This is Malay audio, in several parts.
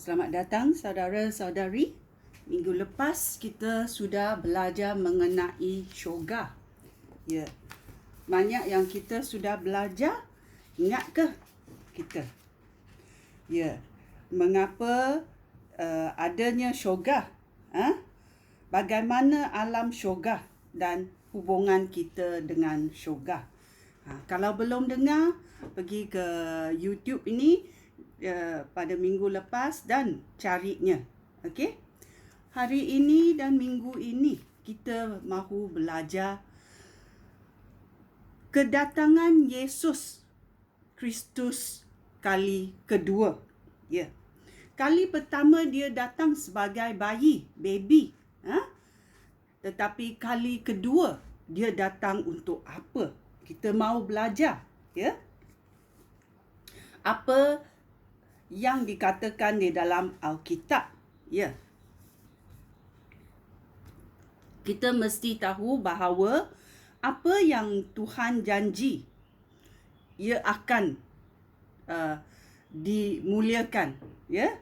Selamat datang saudara-saudari. Minggu lepas kita sudah belajar mengenai syurga. Ya. Banyak yang kita sudah belajar, ingat ke kita? Ya. Mengapa adanya syurga? Bagaimana alam syurga dan hubungan kita dengan syurga? Kalau belum dengar, pergi ke YouTube ini pada minggu lepas dan carinya. Okey? Hari ini dan minggu ini kita mahu belajar kedatangan Yesus Kristus kali kedua. Ya. Kali pertama dia datang sebagai bayi, baby. Tetapi kali kedua dia datang untuk apa? Kita mahu belajar, ya. Apa yang dikatakan di dalam Alkitab, ya. Kita mesti tahu bahawa apa yang Tuhan janji, ia akan dimuliakan, ya.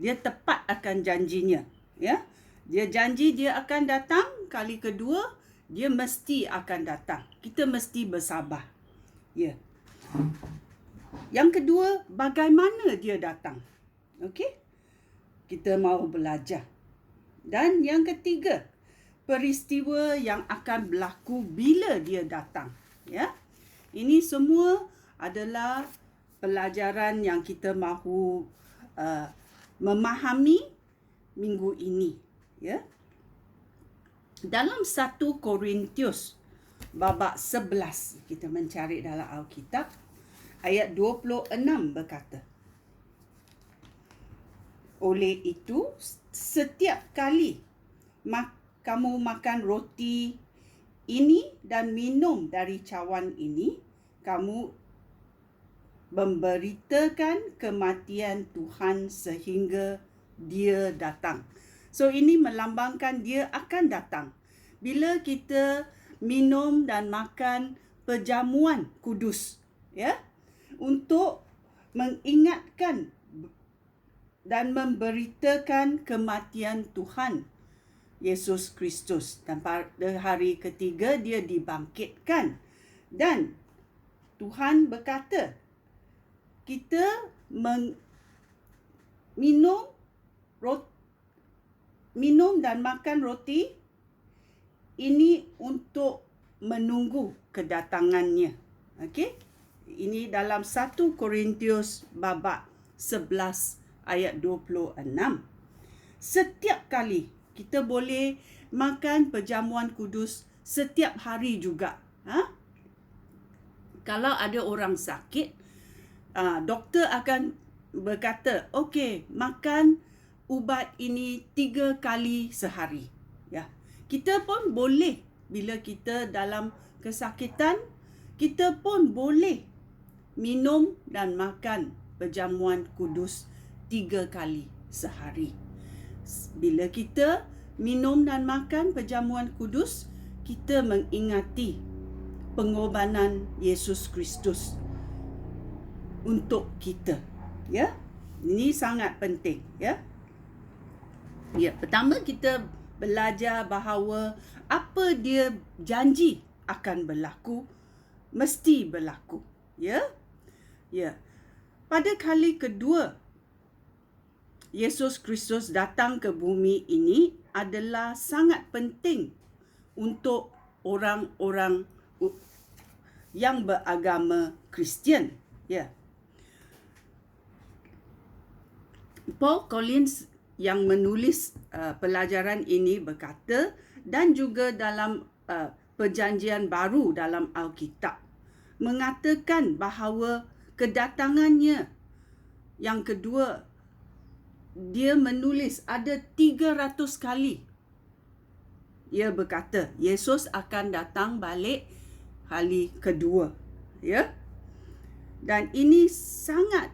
Dia tepat akan janjinya, ya. Dia janji dia akan datang kali kedua, dia mesti akan datang. Kita mesti bersabar, ya. Yang kedua, bagaimana dia datang? Okey? Kita mahu belajar. Dan yang ketiga, peristiwa yang akan berlaku bila dia datang, ya. Ini semua adalah pelajaran yang kita mahu memahami minggu ini, ya. Dalam 1 Korintius babak 11, kita mencari dalam Alkitab, ayat 26 berkata, oleh itu, setiap kali kamu makan roti ini dan minum dari cawan ini, kamu memberitakan kematian Tuhan sehingga dia datang. So, ini melambangkan dia akan datang. Bila kita minum dan makan perjamuan kudus, ya, untuk mengingatkan dan memberitakan kematian Tuhan Yesus Kristus. Dan pada hari ketiga dia dibangkitkan. Dan Tuhan berkata, kita minum dan makan roti ini untuk menunggu kedatangannya. Okey? Ini dalam 1 Korintius babak 11 ayat 26. Setiap kali kita boleh makan perjamuan kudus setiap hari juga. Kalau ada orang sakit, doktor akan berkata, okey, makan ubat ini 3 kali sehari. Ya. Kita pun boleh, bila kita dalam kesakitan, kita pun boleh minum dan makan perjamuan kudus 3 kali sehari. Bila kita minum dan makan perjamuan kudus, kita mengingati pengorbanan Yesus Kristus untuk kita, ya. Ini sangat penting, ya. Ya, pertama kita belajar bahawa apa dia janji akan berlaku, mesti berlaku, ya. Ya. Pada kali kedua Yesus Kristus datang ke bumi ini adalah sangat penting untuk orang-orang yang beragama Kristian, ya. Paul Collins yang menulis pelajaran ini berkata, dan juga dalam perjanjian baru dalam Alkitab, mengatakan bahawa kedatangannya yang kedua, dia menulis ada 300 kali. Ia berkata, Yesus akan datang balik kali kedua, ya. Dan ini sangat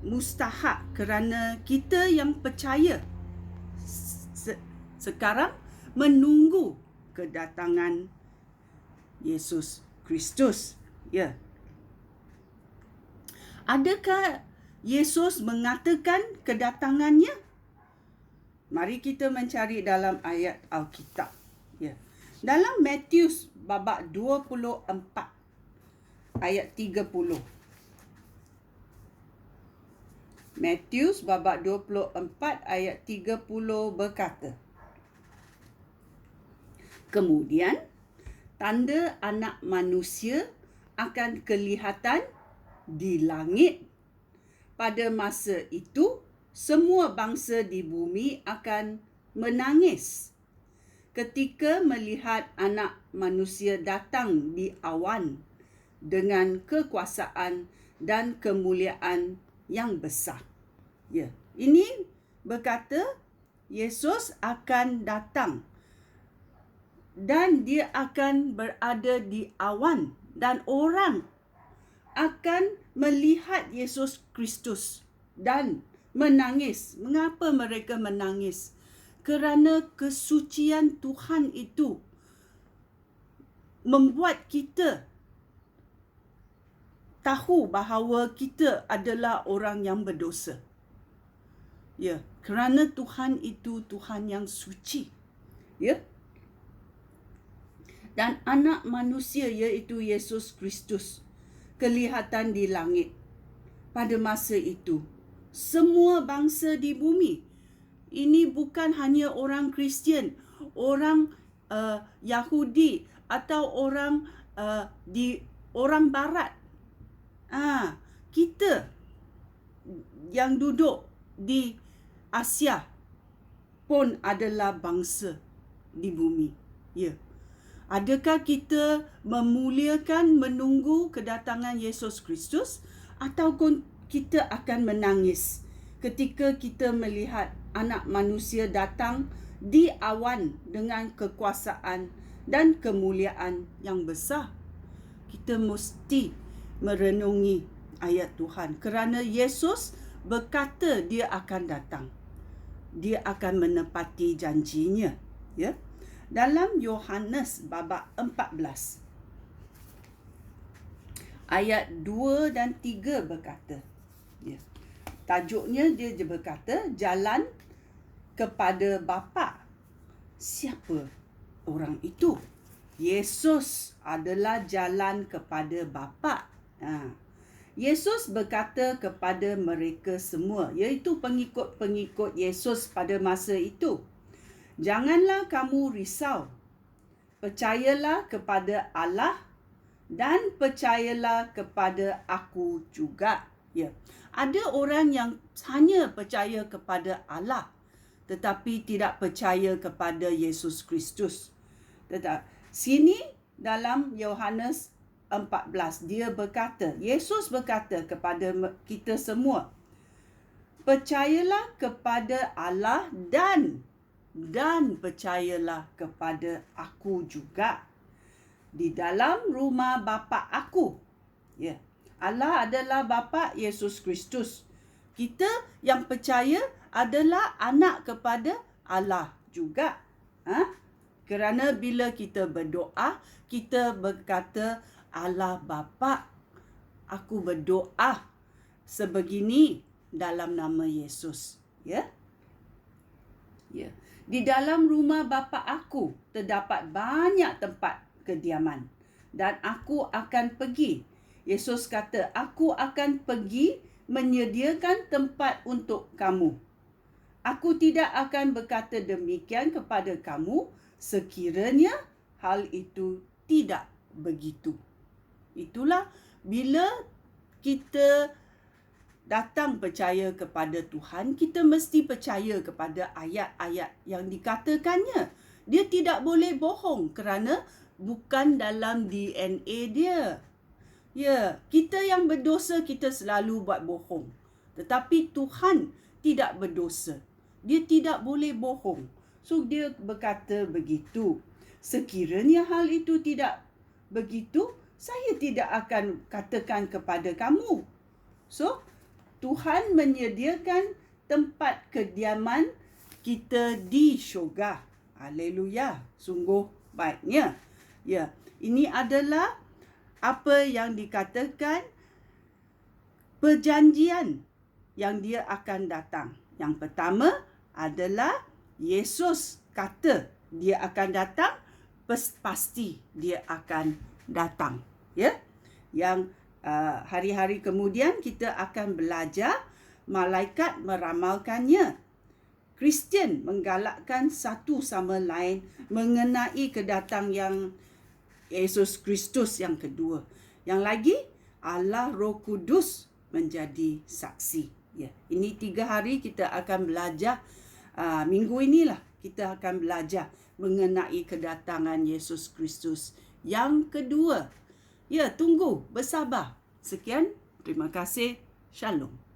mustahak kerana kita yang percaya sekarang menunggu kedatangan Yesus Kristus, ya. Adakah Yesus mengatakan kedatangannya? Mari kita mencari dalam ayat Alkitab. Ya. Dalam Matius babak 24 ayat 30. Matius babak 24 ayat 30 berkata, kemudian tanda Anak Manusia akan kelihatan di langit. Pada masa itu, semua bangsa di bumi akan menangis ketika melihat Anak Manusia datang di awan dengan kekuasaan dan kemuliaan yang besar. Ya, ini berkata Yesus akan datang dan dia akan berada di awan dan orang akan melihat Yesus Kristus dan menangis. Mengapa mereka menangis? Kerana kesucian Tuhan itu membuat kita tahu bahawa kita adalah orang yang berdosa. Ya, kerana Tuhan itu Tuhan yang suci. Ya. Dan Anak Manusia iaitu Yesus Kristus kelihatan di langit. Pada masa itu, semua bangsa di bumi, ini bukan hanya orang Kristian, orang Yahudi atau orang orang Barat. Kita yang duduk di Asia pun adalah bangsa di bumi. Ya. Adakah kita memuliakan, menunggu kedatangan Yesus Kristus, ataupun kita akan menangis ketika kita melihat Anak Manusia datang di awan dengan kekuasaan dan kemuliaan yang besar? Kita mesti merenungi ayat Tuhan, kerana Yesus berkata dia akan datang. Dia akan menepati janjinya. Ya. Dalam Yohanes babak 14 ayat 2 dan 3 berkata, ya, tajuknya dia berkata, jalan kepada Bapa. Siapa orang itu? Yesus adalah jalan kepada Bapa. Yesus berkata kepada mereka semua, iaitu pengikut-pengikut Yesus pada masa itu, janganlah kamu risau. Percayalah kepada Allah dan percayalah kepada aku juga. Ya. Ada orang yang hanya percaya kepada Allah tetapi tidak percaya kepada Yesus Kristus. Sini dalam Yohanes 14 dia berkata, Yesus berkata kepada kita semua, percayalah kepada Allah dan percayalah kepada aku juga. Di dalam rumah Bapa aku. Ya. Allah adalah Bapa Yesus Kristus. Kita yang percaya adalah anak kepada Allah juga. Kerana bila kita berdoa, kita berkata, Allah Bapa, aku berdoa sebegini dalam nama Yesus. Ya. Ya. Di dalam rumah Bapa aku terdapat banyak tempat kediaman dan aku akan pergi. Yesus kata, aku akan pergi menyediakan tempat untuk kamu. Aku tidak akan berkata demikian kepada kamu sekiranya hal itu tidak begitu. Itulah bila kita datang percaya kepada Tuhan, kita mesti percaya kepada ayat-ayat yang dikatakannya. Dia tidak boleh bohong kerana bukan dalam DNA dia. Ya, kita yang berdosa kita selalu buat bohong. Tetapi Tuhan tidak berdosa. Dia tidak boleh bohong. So dia berkata begitu. Sekiranya hal itu tidak begitu, saya tidak akan katakan kepada kamu. So Tuhan menyediakan tempat kediaman kita di syurga. Haleluya. Sungguh baiknya. Ya, ini adalah apa yang dikatakan perjanjian yang dia akan datang. Yang pertama adalah Yesus kata dia akan datang, pasti dia akan datang. Ya. Yang hari-hari kemudian kita akan belajar malaikat meramalkannya. Kristian menggalakkan satu sama lain mengenai kedatangan yang Yesus Kristus yang kedua. Yang lagi, Allah Roh Kudus menjadi saksi. Ya, ini 3 hari kita akan belajar. Minggu inilah kita akan belajar mengenai kedatangan Yesus Kristus yang kedua. Ya, tunggu, bersabar. Sekian, terima kasih. Shalom.